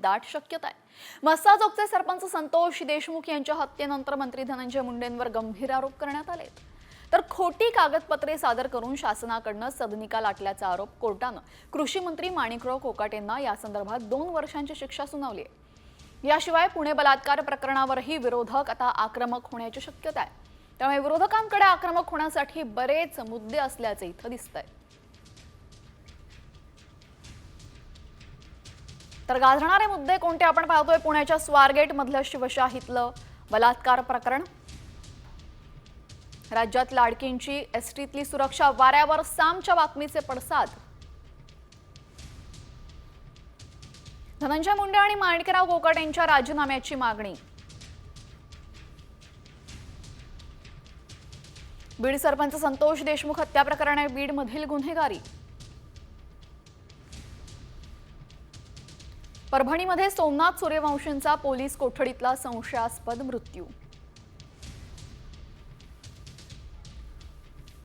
दाट शक्यता आहे। मस्साजोगचे सरपंच संतोष देशमुख यांच्या हत्येनंतर मंत्री धनंजय मुंडेंवर गंभीर आरोप करण्यात आले, तर खोटी कागदपत्रे सादर करून शासनाकडून सदनिका लाटल्याचा आरोप कोर्टाने कृषी मंत्री माणिकराव कोकाटेंना या संदर्भात 2 वर्षांची शिक्षा सुनावली आहे। याशिवाय पुणे बलात्कार प्रकरणावरही विरोधक आता आक्रमक होण्याची शक्यता आहे। त्यामुळे विरोधकांकडे आक्रमक होण्यासाठी बरेच मुद्दे असल्याचे इथं दिसतंय। तर गाजणारे मुद्दे कोणते आपण पाहतोय? पुण्याच्या स्वारगेट मधलं शिवशाहीतलं बलात्कार प्रकरण, राज्यात लाडकींची एसटीतली सुरक्षा, वाऱ्यावर सामच्या बातमीचे पडसाद, धनंजय मुंडे आणि माणिकराव कोकाटे यांच्या राजीनाम्याची मागणी, बीड सरपंच संतोष देशमुख हत्या प्रकरणी बीडमधील गुन्हेगारी, परभणीमध्ये सोमनाथ सूर्यवंशींचा पोलीस कोठडीतला संशयास्पद मृत्यू।